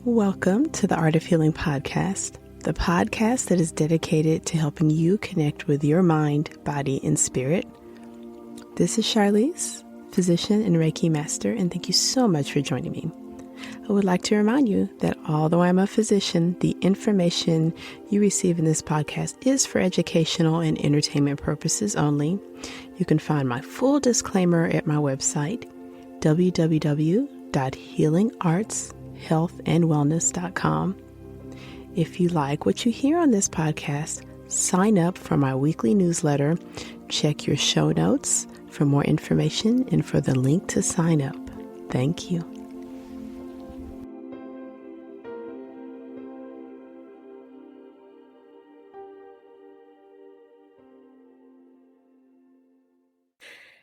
Welcome to the Art of Healing podcast, the podcast that is dedicated to helping you connect with your mind, body, and spirit. This is Charlize, physician and Reiki master, and thank you so much for joining me. I would like to remind you that although I'm a physician, the information you receive in this podcast is for educational and entertainment purposes only. You can find my full disclaimer at my website, www.healingartshealthandwellness.com. If you like what you hear on this podcast, sign up for my weekly newsletter. Check your show notes for more information and for the link to sign up. Thank you.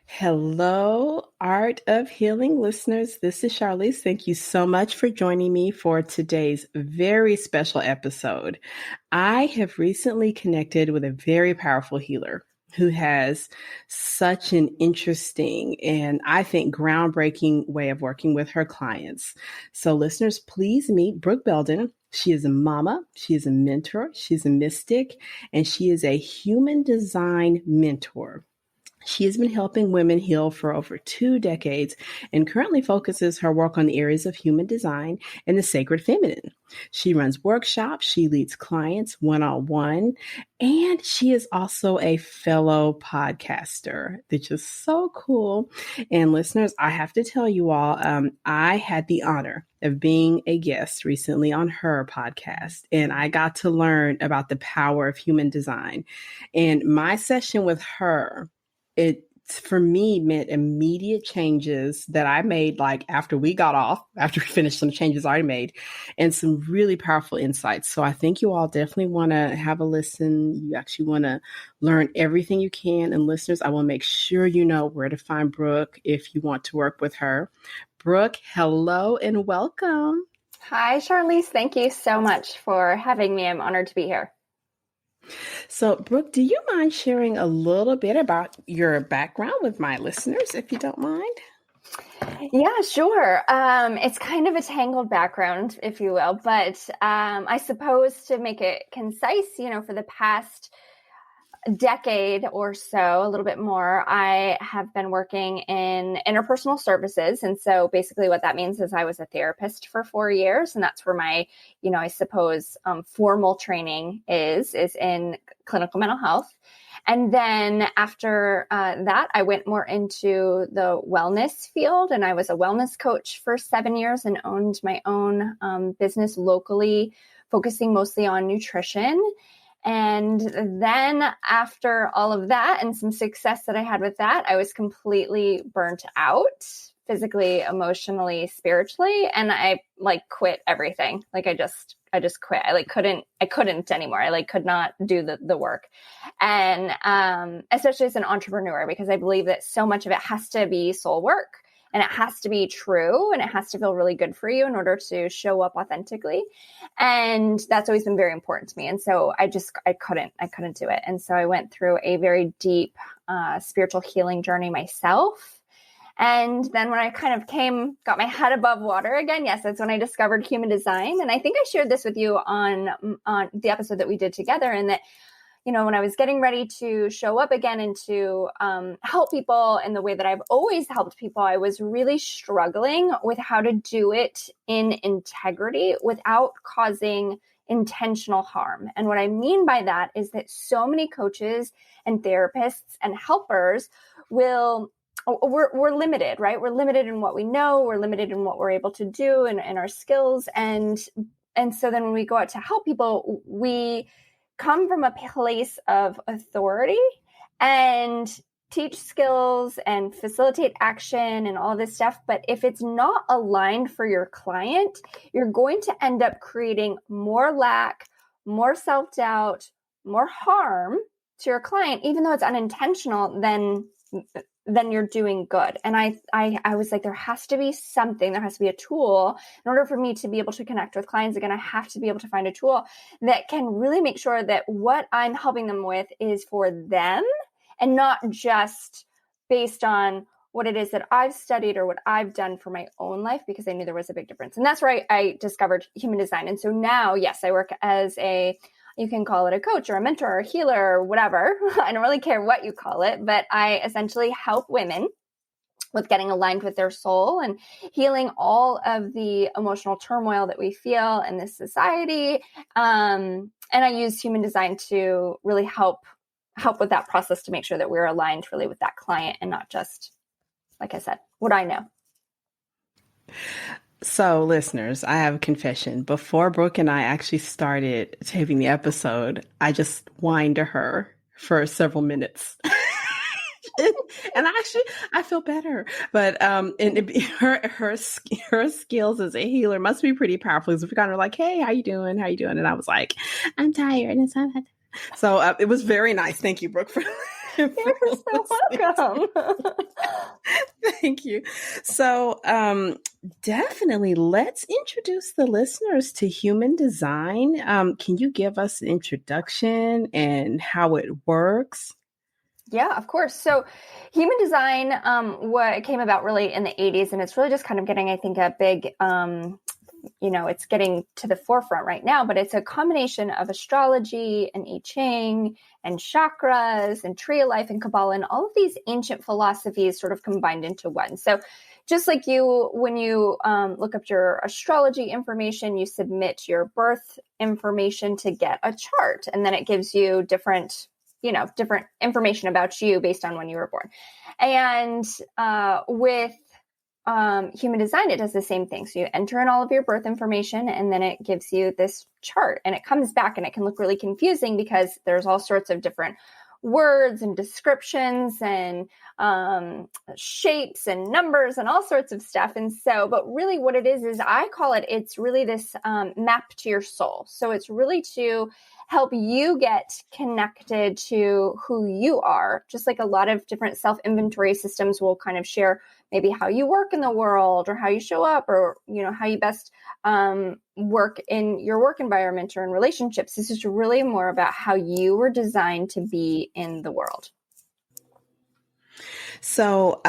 Hello, Art of Healing listeners. This is Charlize. Thank you so much for joining me for today's very special episode. I have recently connected with a very powerful healer who has such an interesting and I think groundbreaking way of working with her clients. So listeners, please meet Brook Belden. She is a mama, she is a mentor, she's a mystic, and she is a human design mentor. She has been helping women heal for over 2 decades and currently focuses her work on the areas of human design and the sacred feminine. She runs workshops, she leads clients one-on-one, and she is also a fellow podcaster, which is so cool. And listeners, I have to tell you all, I had the honor of being a guest recently on her podcast, and I got to learn about the power of human design. And my session with her, it for me meant immediate changes that I made like after we finished some changes I made and some really powerful insights. So I think you all definitely want to have a listen. You actually want to learn everything you can. And listeners, I will make sure you know where to find Brook if you want to work with her. Brook, hello and welcome. Hi, Charlize. Thank you so much for having me. I'm honored to be here. So, Brook, do you mind sharing a little bit about your background with my listeners, if you don't mind? Yeah, sure. It's kind of a tangled background, if you will, but I suppose to make it concise, for the past decade or so, a little bit more, I have been working in interpersonal services. And so basically what that means is I was a therapist for 4 years. And that's where my, I suppose, formal training is in clinical mental health. And then after that, I went more into the wellness field, and I was a wellness coach for 7 years and owned my own business locally, focusing mostly on nutrition. And then after all of that and some success that I had with that, I was completely burnt out physically, emotionally, spiritually. And I quit everything. I just quit. I couldn't anymore. I could not do the work. And especially as an entrepreneur, because I believe that so much of it has to be soul work. And it has to be true, and it has to feel really good for you in order to show up authentically. And that's always been very important to me. And so I couldn't do it. And so I went through a very deep spiritual healing journey myself. And then when I kind of got my head above water again, yes, that's when I discovered human design. And I think I shared this with you on the episode that we did together, and that, when I was getting ready to show up again and to help people in the way that I've always helped people, I was really struggling with how to do it in integrity without causing intentional harm. And what I mean by that is that so many coaches and therapists and helpers we're limited, right? We're limited in what we know. We're limited in what we're able to do and our skills. And so then when we go out to help people, we come from a place of authority and teach skills and facilitate action and all this stuff. But if it's not aligned for your client, you're going to end up creating more lack, more self-doubt, more harm to your client, even though it's unintentional, then you're doing good. And I was like, there has to be something, there has to be a tool in order for me to be able to connect with clients again. I have to be able to find a tool that can really make sure that what I'm helping them with is for them and not just based on what it is that I've studied or what I've done for my own life, because I knew there was a big difference. And that's where I discovered human design. And so now, yes, I work as you can call it a coach or a mentor or a healer or whatever. I don't really care what you call it, but I essentially help women with getting aligned with their soul and healing all of the emotional turmoil that we feel in this society. And I use human design to really help with that process, to make sure that we're aligned really with that client and not just, like I said, what I know. So, listeners, I have a confession. Before Brooke and I actually started taping the episode, I just whined to her for several minutes. And I feel better. But her skills as a healer must be pretty powerful. Because we kind of like, hey, how you doing? How you doing? And I was like, I'm tired. And so it was very nice. Thank you, Brooke, for You're so welcome. Thank you. So definitely let's introduce the listeners to human design. Can you give us an introduction and how it works? Yeah, of course. So human design what came about really in the 80s, and it's really just kind of getting, I think, a big, it's getting to the forefront right now, but it's a combination of astrology and I Ching and chakras and tree of life and Kabbalah and all of these ancient philosophies sort of combined into one. So just like when you look up your astrology information, you submit your birth information to get a chart, and then it gives you different information about you based on when you were born. And with human design, it does the same thing. So you enter in all of your birth information, and then it gives you this chart, and it comes back, and it can look really confusing because there's all sorts of different words and descriptions and shapes and numbers and all sorts of stuff. And so, but really what it is I call it's really this map to your soul. So it's really to help you get connected to who you are. Just like a lot of different self-inventory systems will kind of share maybe how you work in the world or how you show up, or, how you best work in your work environment or in relationships. This is really more about how you were designed to be in the world. So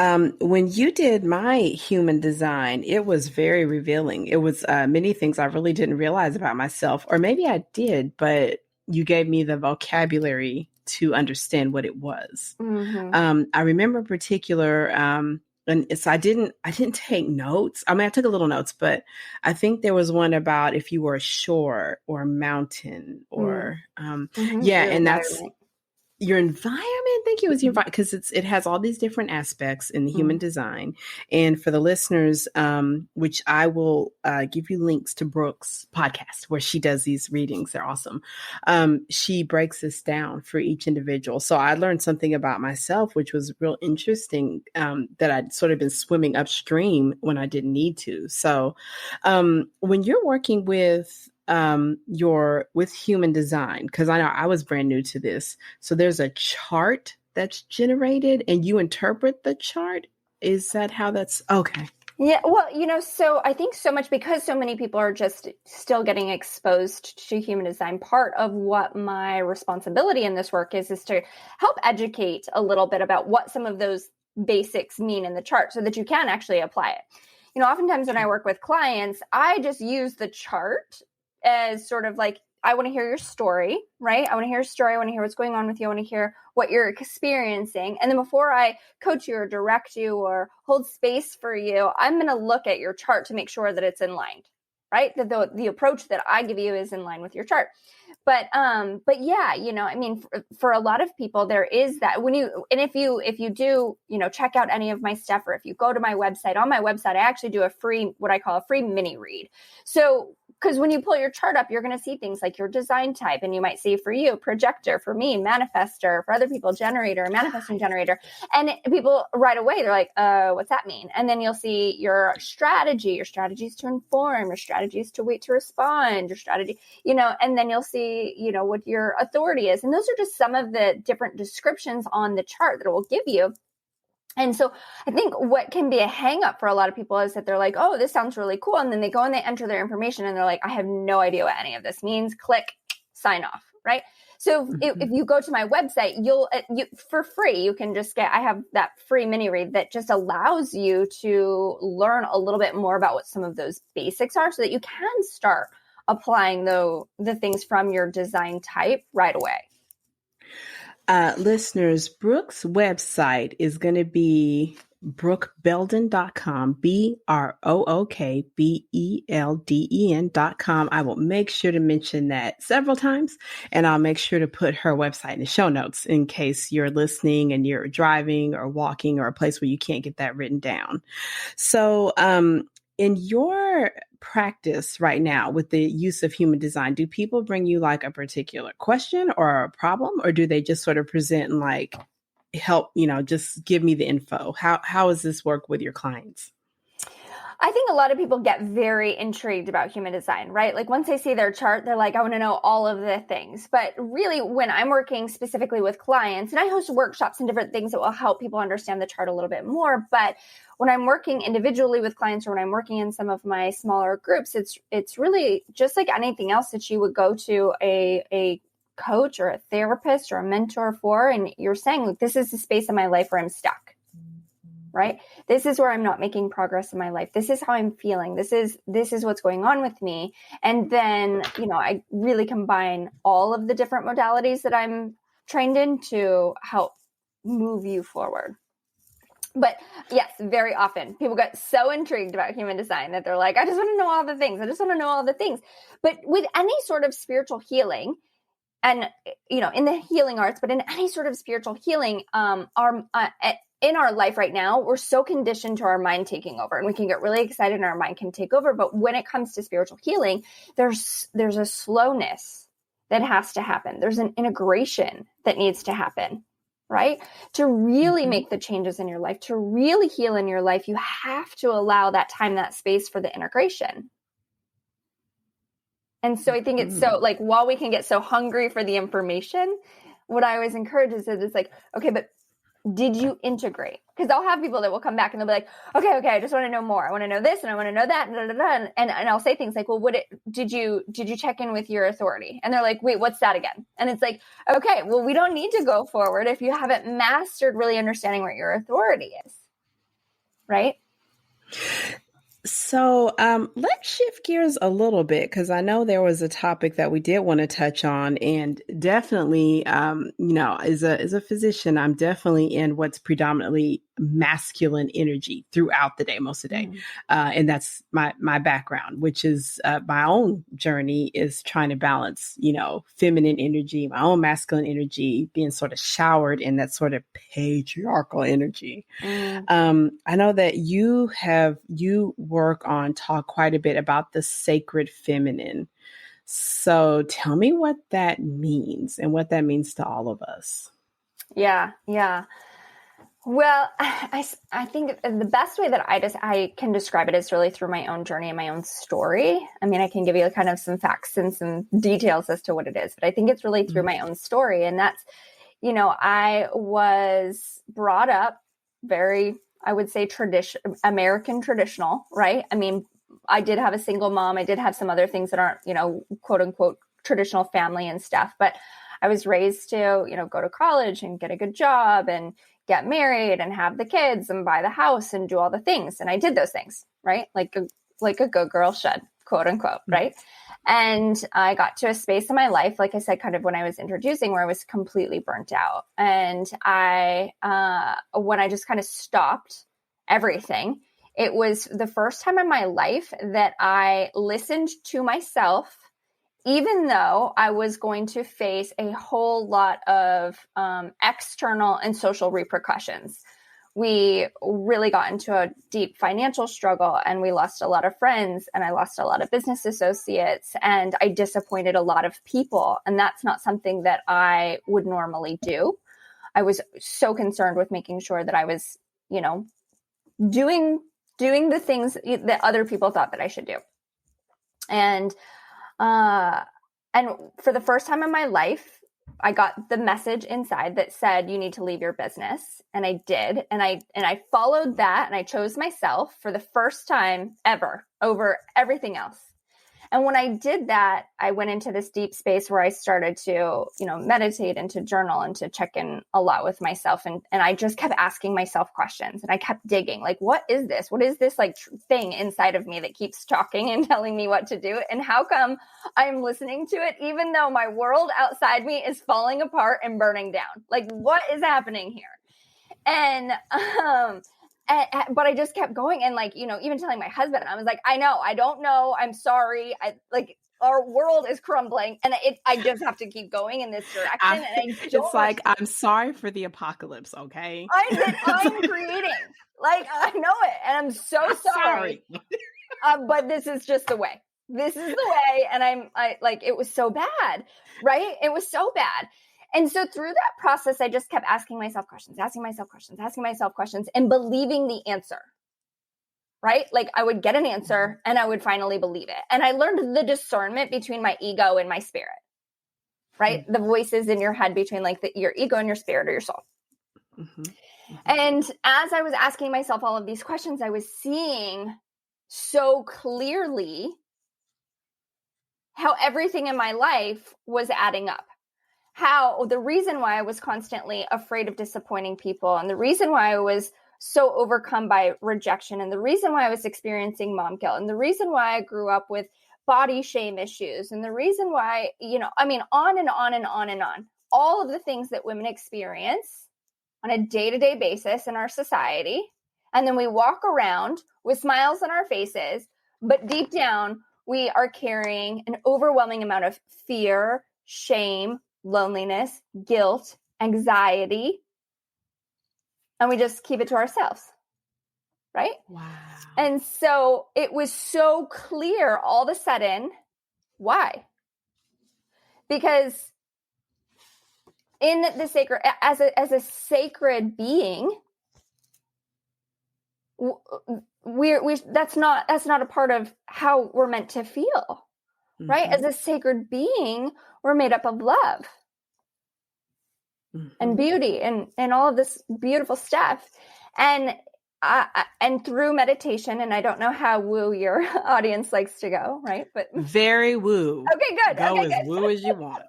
when you did my human design, it was very revealing. It was many things I really didn't realize about myself, or maybe I did, but you gave me the vocabulary to understand what it was. Mm-hmm. I remember in particular, and so I didn't take notes. I mean, I took a little notes, but I think there was one about if you were a shore or a mountain or, yeah. And that's your environment. I think it was your environment, because it has all these different aspects in the human design. And for the listeners, which I will give you links to Brooke's podcast where she does these readings. They're awesome. She breaks this down for each individual. So I learned something about myself, which was real interesting, that I'd sort of been swimming upstream when I didn't need to. So when you're working with human design, because I know I was brand new to this. So there's a chart that's generated and you interpret the chart. Is that how that's okay? Yeah. Well, so I think so much because so many people are just still getting exposed to human design. Part of what my responsibility in this work is to help educate a little bit about what some of those basics mean in the chart so that you can actually apply it. Oftentimes when I work with clients, I just use the chart as sort of like, I want to hear your story, right? I want to hear your story. I want to hear what's going on with you. I want to hear what you're experiencing. And then before I coach you or direct you or hold space for you, I'm going to look at your chart to make sure that it's in line, right? That the approach that I give you is in line with your chart. But yeah, I mean, for a lot of people, there is that if you do, check out any of my stuff, or if you go to my website, on my website, I actually do what I call a free mini read. So, because when you pull your chart up, you're going to see things like your design type, and you might see for you, projector, for me, manifestor, for other people, generator, manifesting generator. And people right away, they're like, what's that mean? And then you'll see your strategies to inform, your strategies to wait to respond, your strategy, and then you'll see, what your authority is. And those are just some of the different descriptions on the chart that it will give you. And so I think what can be a hang up for a lot of people is that they're like, oh, this sounds really cool. And then they go and they enter their information and they're like, I have no idea what any of this means. Click, sign off, right? So if you go to my website, you for free, you can just I have that free mini read that just allows you to learn a little bit more about what some of those basics are so that you can start applying the things from your design type right away. Listeners, Brook's website is going to be brookbelden.com, BROOKBELDEN.com. I will make sure to mention that several times, and I'll make sure to put her website in the show notes in case you're listening and you're driving or walking or a place where you can't get that written down. So, in your practice right now with the use of human design, do people bring you like a particular question or a problem, or do they just sort of present and like help, just give me the info? How does this work with your clients? I think a lot of people get very intrigued about human design, right? Like once they see their chart, they're like, I want to know all of the things. But really, when I'm working specifically with clients, and I host workshops and different things that will help people understand the chart a little bit more. But when I'm working individually with clients, or when I'm working in some of my smaller groups, it's really just like anything else that you would go to a coach or a therapist or a mentor for. And you're saying, look, this is the space in my life where I'm stuck. Right? This is where I'm not making progress in my life. This is how I'm feeling. This is what's going on with me. And then, I really combine all of the different modalities that I'm trained in to help move you forward. But yes, very often people get so intrigued about human design that they're like, I just want to know all the things. I just want to know all the things. But with any sort of spiritual healing, and, in the healing arts, but in any sort of spiritual healing, in our life right now, we're so conditioned to our mind taking over, and we can get really excited and our mind can take over. But when it comes to spiritual healing, there's a slowness that has to happen. There's an integration that needs to happen, right? To really make the changes in your life, to really heal in your life, you have to allow that time, that space for the integration. And so I think it's so like, while we can get so hungry for the information, what I always encourage is that it's like, okay, but did you integrate? Because I'll have people that will come back and they'll be like, okay, I just want to know more. I want to know this and I want to know that. And I'll say things like, well, did you check in with your authority? And they're like, wait, what's that again? And it's like, okay, well, we don't need to go forward if you haven't mastered really understanding what your authority is. Right? So let's shift gears a little bit, because I know there was a topic that we did want to touch on, and definitely, as a physician, I'm definitely in what's predominantly masculine energy throughout the day, most of the day, and that's my background, which is my own journey is trying to balance, feminine energy, my own masculine energy, being sort of showered in that sort of patriarchal energy. I know that you talk quite a bit about the sacred feminine. So tell me what that means and what that means to all of us. Yeah. Well, I think the best way that I can describe it is really through my own journey and my own story. I mean, I can give you kind of some facts and some details as to what it is, but I think it's really through my own story. And that's, I was brought up very, I would say, American traditional, right? I mean, I did have a single mom. I did have some other things that aren't, quote unquote, traditional family and stuff. But I was raised to, go to college and get a good job and get married and have the kids and buy the house and do all the things. And I did those things, right? Like a good girl should, quote unquote, right? And I got to a space in my life, like I said, kind of when I was introducing, where I was completely burnt out. And when I just kind of stopped everything, it was the first time in my life that I listened to myself, even though I was going to face a whole lot of external and social repercussions. We really got into a deep financial struggle, and we lost a lot of friends, and I lost a lot of business associates, and I disappointed a lot of people. And that's not something that I would normally do. I was so concerned with making sure that I was, doing the things that other people thought that I should do. And for the first time in my life, I got the message inside that said, you need to leave your business. And I did. And I followed that, and I chose myself for the first time ever over everything else. And when I did that, I went into this deep space where I started to, meditate and to journal and to check in a lot with myself. And I just kept asking myself questions, and I kept digging, like, what is this? What is this like thing inside of me that keeps talking and telling me what to do? And how come I'm listening to it, even though my world outside me is falling apart and burning down? Like, what is happening here? And, but I just kept going, and even telling my husband, I was like, I don't know. I'm sorry. Our world is crumbling, and I just have to keep going in this direction. It's like, I'm sorry for the apocalypse. Okay. I'm creating, I know it. And I'm so sorry. But this is just the way. This is the way. And it was so bad, right? It was so bad. And so through that process, I just kept asking myself questions, and believing the answer, right? Like, I would get an answer and I would finally believe it. And I learned the discernment between my ego and my spirit, right? Mm-hmm. The voices in your head between your ego and your spirit or your soul. Mm-hmm. Mm-hmm. And as I was asking myself all of these questions, I was seeing so clearly how everything in my life was adding up. How the reason why I was constantly afraid of disappointing people, and the reason why I was so overcome by rejection, and the reason why I was experiencing mom guilt, and the reason why I grew up with body shame issues, and the reason why, on and on and on and on, all of the things that women experience on a day-to-day basis in our society. And then we walk around with smiles on our faces, but deep down, we are carrying an overwhelming amount of fear, shame, loneliness, guilt, anxiety, and we just keep it to ourselves, right? Wow. And so it was so clear all of a sudden. Why? Because in the sacred, as a sacred being, that's not a part of how we're meant to feel, right? Mm-hmm. As a sacred being, we're made up of love. Mm-hmm. And beauty and all of this beautiful stuff. And through meditation, and I don't know how woo your audience likes to go, right? But very woo. Okay, good. Go as good. Woo as you want.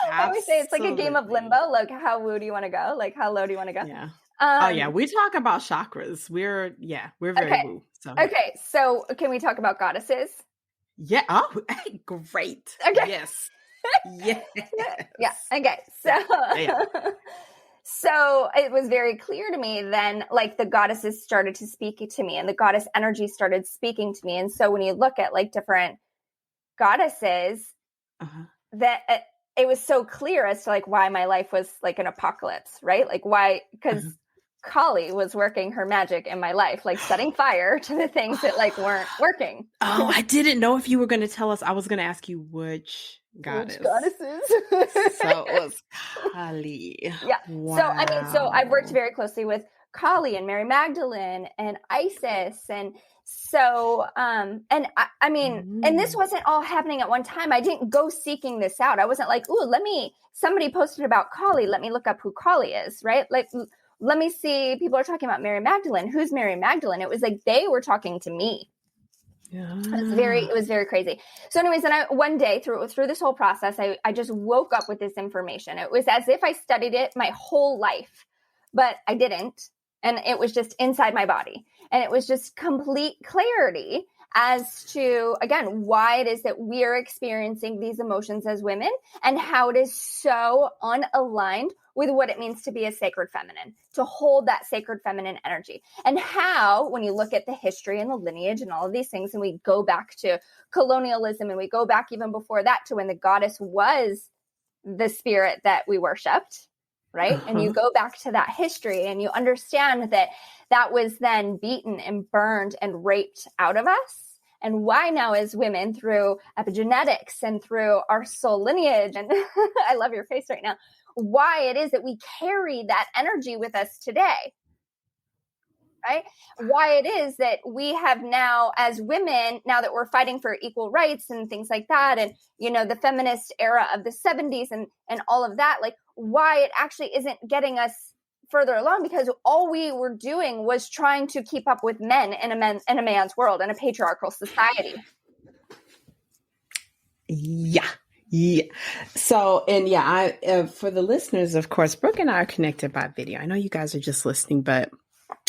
I always say it's like a game of limbo. Like, how woo do you want to go? Like, how low do you want to go? Yeah. We talk about chakras. We're very woo. Okay. So can we talk about goddesses? Yeah. Oh, great. Okay. Yes. Yes. Yeah. Okay. So it was very clear to me then, like, the goddesses started to speak to me, and the goddess energy started speaking to me. And so when you look at different goddesses, that it was so clear as to why my life was like an apocalypse, right? Like, why? Because Kali was working her magic in my life, setting fire to the things that weren't working. Oh, I didn't know if you were going to tell us. I was going to ask you which goddess. Which goddesses? So it was Kali. Yeah. Wow. So I've worked very closely with Kali and Mary Magdalene and Isis. And so, and this wasn't all happening at one time. I didn't go seeking this out. I wasn't like, ooh, somebody posted about Kali. Let me look up who Kali is, right? Let me see. People are talking about Mary Magdalene. Who's Mary Magdalene? It was like they were talking to me. Yeah. It was very crazy. So anyways, and one day through this whole process, I just woke up with this information. It was as if I studied it my whole life, but I didn't. And it was just inside my body. And it was just complete clarity as to, again, why it is that we are experiencing these emotions as women, and how it is so unaligned with what it means to be a sacred feminine, to hold that sacred feminine energy. And how, when you look at the history and the lineage and all of these things, and we go back to colonialism, and we go back even before that to when the goddess was the spirit that we worshiped, right? And you go back to that history, and you understand that was then beaten and burned and raped out of us. And why now as women, through epigenetics and through our soul lineage, and I love your face right now, why it is that we carry that energy with us today, right? Why it is that we have now, as women, now that we're fighting for equal rights and things like that, and, the feminist era of the 70s and all of that, why it actually isn't getting us further along, because all we were doing was trying to keep up with men in a man's world, in a patriarchal society. Yeah. Yeah. So, and yeah, for the listeners, of course, Brooke and I are connected by video. I know you guys are just listening, but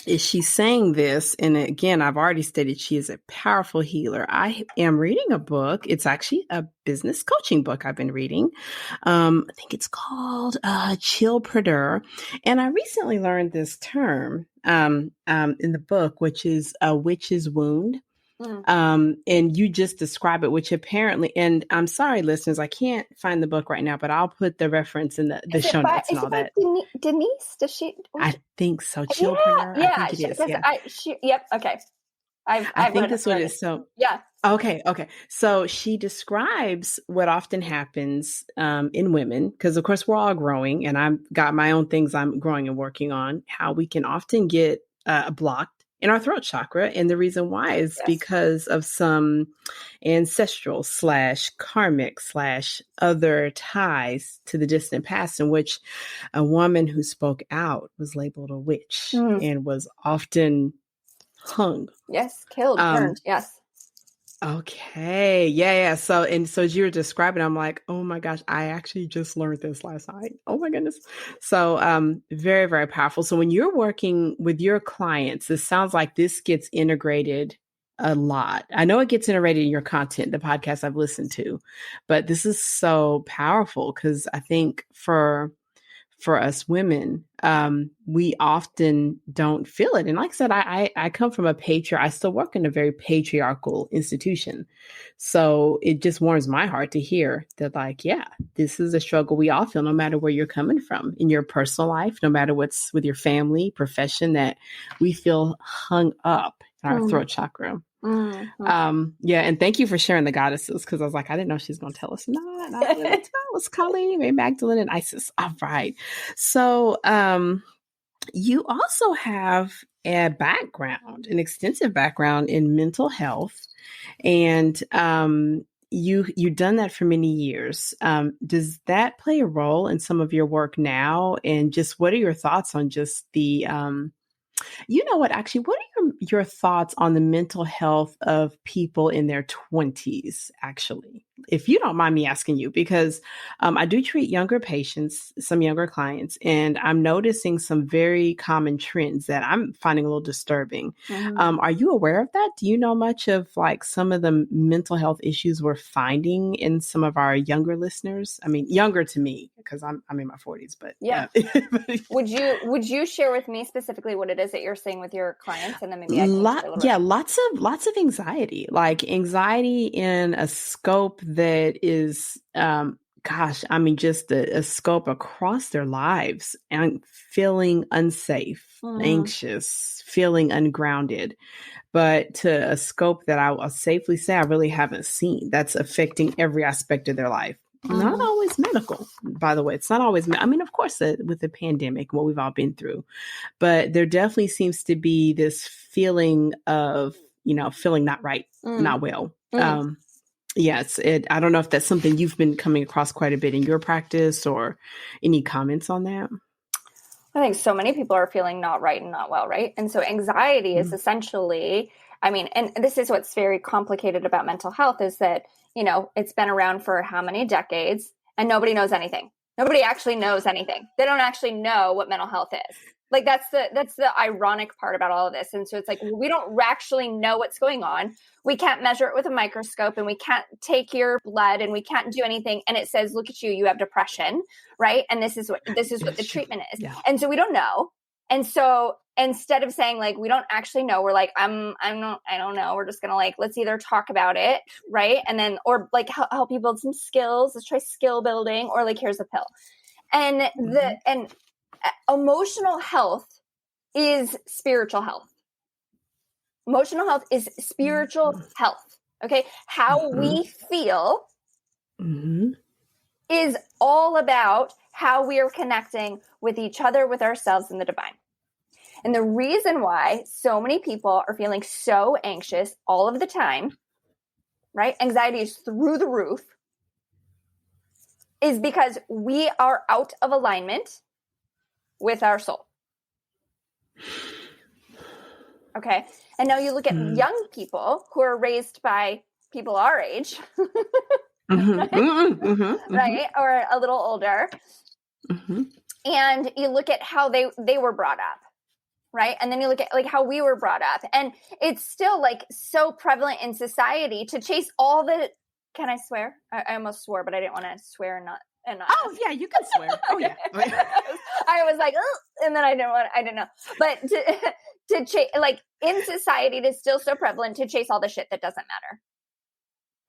is she saying this? And again, I've already stated she is a powerful healer. I am reading a book. It's actually a business coaching book I've been reading. I think it's called Chillpreneur. And I recently learned this term in the book, which is a witch's wound. And you just describe it, which apparently, and I'm sorry, listeners, I can't find the book right now, but I'll put the reference in the show notes and all that. Denise? Does she? I think so. Yeah, Chillpreneur. yeah. I think it is. Yeah. Yep. Okay. I think that's what it is. So yeah. Okay. So she describes what often happens in women, because of course we're all growing, and I've got my own things I'm growing and working on. How we can often get blocked in our throat chakra, and the reason why is because of some ancestral / karmic / other ties to the distant past, in which a woman who spoke out was labeled a witch and was often hung. Yes, killed, burned. Yes. Okay. Yeah. So as you were describing, I'm like, oh my gosh, I actually just learned this last night. Oh my goodness. So very, very powerful. So when you're working with your clients, it sounds like this gets integrated a lot. I know it gets integrated in your content, the podcast I've listened to, but this is so powerful because I think for us women, we often don't feel it. And like I said, I come from I still work in a very patriarchal institution. So it just warms my heart to hear that, like, yeah, this is a struggle we all feel, no matter where you're coming from in your personal life, no matter what's with your family, profession, that we feel hung up in our throat chakra. Yeah, and thank you for sharing the goddesses, because I was like, I didn't know she's going to tell us. It was Colleen, Mary Magdalene, and Isis. All right. So you also have an extensive background in mental health, and you've done that for many years. Does that play a role in some of your work now? And just what are your thoughts on just the you know what, actually, what are your thoughts on the mental health of people in their 20s, actually? If you don't mind me asking you, because I do treat younger patients, some younger clients, and I'm noticing some very common trends that I'm finding a little disturbing. Are you aware of that? Do you know much of like some of the mental health issues we're finding in some of our younger listeners? I mean, younger to me, because I'm in my 40s, but yeah. Would you share with me specifically what it is that you're seeing with your clients, and then maybe I can lots of anxiety, like anxiety in a scope that is just a scope across their lives, and feeling unsafe, anxious, feeling ungrounded, but to a scope that I'll safely say I really haven't seen, that's affecting every aspect of their life. Not always medical, by the way. It's not always, I mean, of course, with the pandemic, what we've all been through, but there definitely seems to be this feeling of, feeling not right, not well. Yes, I don't know if that's something you've been coming across quite a bit in your practice, or any comments on that? I think so many people are feeling not right and not well, right? And so anxiety is essentially, I mean, and this is what's very complicated about mental health, is that, it's been around for how many decades, and nobody knows anything. Nobody actually knows anything. They don't actually know what mental health is. Like that's the ironic part about all of this. And so it's like, we don't actually know what's going on. We can't measure it with a microscope, and we can't take your blood, and we can't do anything. And it says, look at you, you have depression, right? And this is what the treatment is. Yeah. And so we don't know. And so instead of saying like, we don't actually know, we're like, I don't know. We're just going to like, let's either talk about it. Right. And then, or like help you build some skills. Let's try skill building, or like, here's a pill. And emotional health is spiritual health. Emotional health is spiritual health. Okay. How we feel is all about how we are connecting with each other, with ourselves, and the divine. And the reason why so many people are feeling so anxious all of the time, right? Anxiety is through the roof, is because we are out of alignment with our soul. Okay. And now you look at young people who are raised by people our age right? Or a little older. And you look at how they were brought up, right? And then you look at like how we were brought up, and it's still like so prevalent in society to chase all the, can I swear? I almost swore, but I didn't want to swear and not. Oh yeah, you can swear. Oh yeah. I was like, oh, and then I didn't know. But to chase, like in society, it is still so prevalent to chase all the shit that doesn't matter.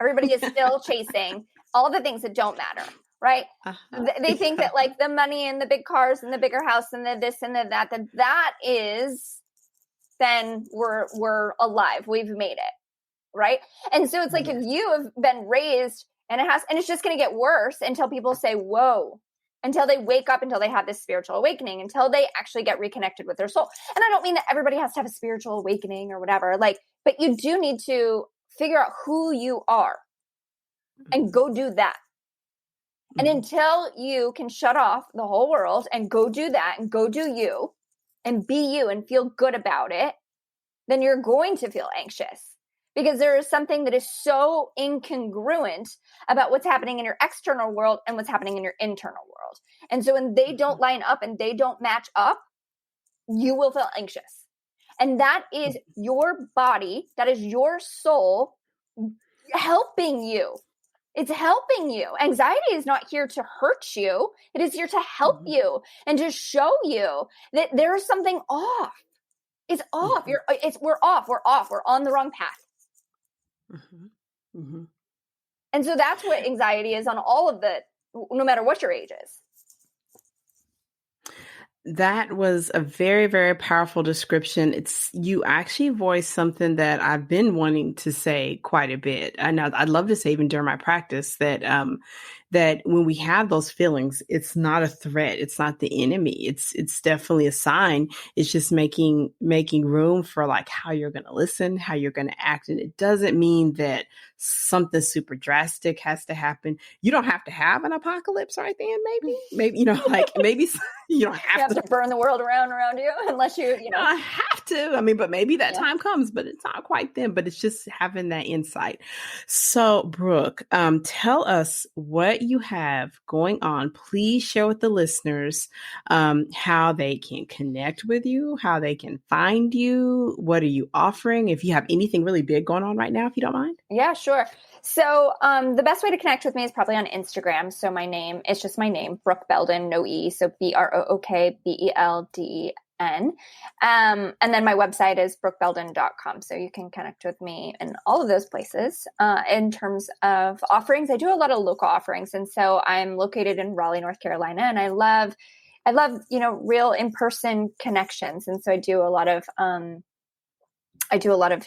Everybody is still chasing all the things that don't matter, right? They think that like the money and the big cars and the bigger house and the this and the that is, then we're alive. We've made it, right? And so it's like if you have been raised and it's just going to get worse until people say, whoa, until they wake up, until they have this spiritual awakening, until they actually get reconnected with their soul. And I don't mean that everybody has to have a spiritual awakening or whatever, like, but you do need to figure out who you are and go do that. And until you can shut off the whole world and go do that and go do you and be you and feel good about it, then you're going to feel anxious. Because there is something that is so incongruent about what's happening in your external world and what's happening in your internal world. And so when they don't line up and they don't match up, you will feel anxious. And that is your body, that is your soul helping you. It's helping you. Anxiety is not here to hurt you. It is here to help you and to show you that there is something off. It's off. We're off. We're on the wrong path. And so that's what anxiety is on all of no matter what your age is. That was a very, very powerful description. You actually voiced something that I've been wanting to say quite a bit. And I'd love to say even during my practice that when we have those feelings, it's not a threat. It's not the enemy. It's definitely a sign. It's just making room for like how you're going to listen, how you're going to act. And it doesn't mean that something super drastic has to happen. You don't have to have an apocalypse right then. Maybe, like maybe you don't have to burn the world around you unless you I have to. I mean, but maybe that time comes, but it's not quite then, but it's just having that insight. So Brook, tell us what you have going on. Please share with the listeners how they can connect with you, how they can find you. What are you offering? If you have anything really big going on right now, if you don't mind. Yeah, sure. So the best way to connect with me is probably on Instagram. So my name, it's just my name, Brook Belden, no E. So BrookBelden. And then my website is brookbelden.com. So you can connect with me in all of those places. In terms of offerings, I do a lot of local offerings. And so I'm located in Raleigh, North Carolina, and I love, real in-person connections. And so I do a lot of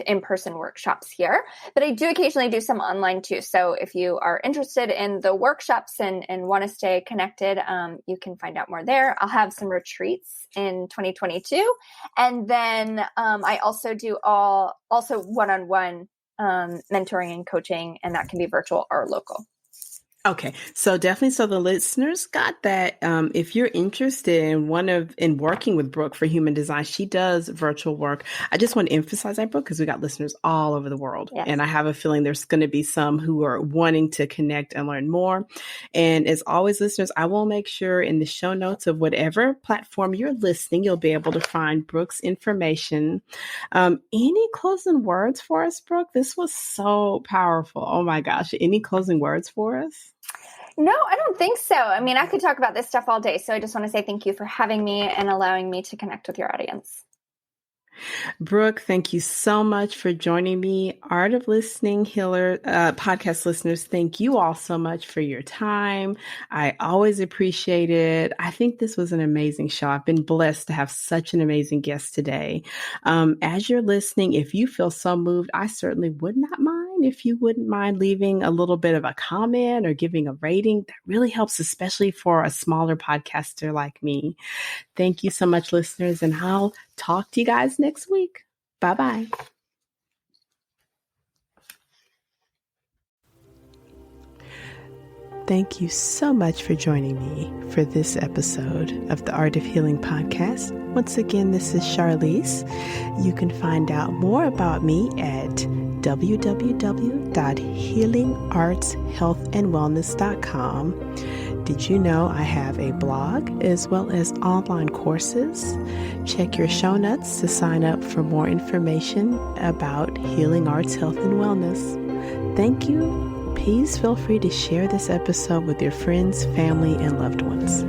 in-person workshops here, but I do occasionally do some online too. So if you are interested in the workshops and want to stay connected, you can find out more there. I'll have some retreats in 2022. And then I also do one-on-one mentoring and coaching, and that can be virtual or local. Okay. So definitely. So the listeners got that. If you're interested in working with Brook for Human Design, she does virtual work. I just want to emphasize that, Brook, because we got listeners all over the world. Yes. And I have a feeling there's going to be some who are wanting to connect and learn more. And as always, listeners, I will make sure in the show notes of whatever platform you're listening, you'll be able to find Brook's information. Any closing words for us, Brook? This was so powerful. Oh my gosh. Any closing words for us? No, I don't think so. I mean, I could talk about this stuff all day. So I just want to say thank you for having me and allowing me to connect with your audience. Brook, thank you so much for joining me. Art of Listening Healer podcast listeners, thank you all so much for your time. I always appreciate it. I think this was an amazing show. I've been blessed to have such an amazing guest today. As you're listening, if you feel so moved, I certainly would not mind if you wouldn't mind leaving a little bit of a comment or giving a rating. That really helps, especially for a smaller podcaster like me. Thank you so much, listeners, and I'll talk to you guys next week. Bye-bye. Thank you so much for joining me for this episode of the Art of Healing podcast. Once again, this is Charlize. You can find out more about me at www.healingartshealthandwellness.com. Did you know I have a blog as well as online courses? Check your show notes to sign up for more information about healing arts, health, and wellness. Thank you. Please feel free to share this episode with your friends, family, and loved ones.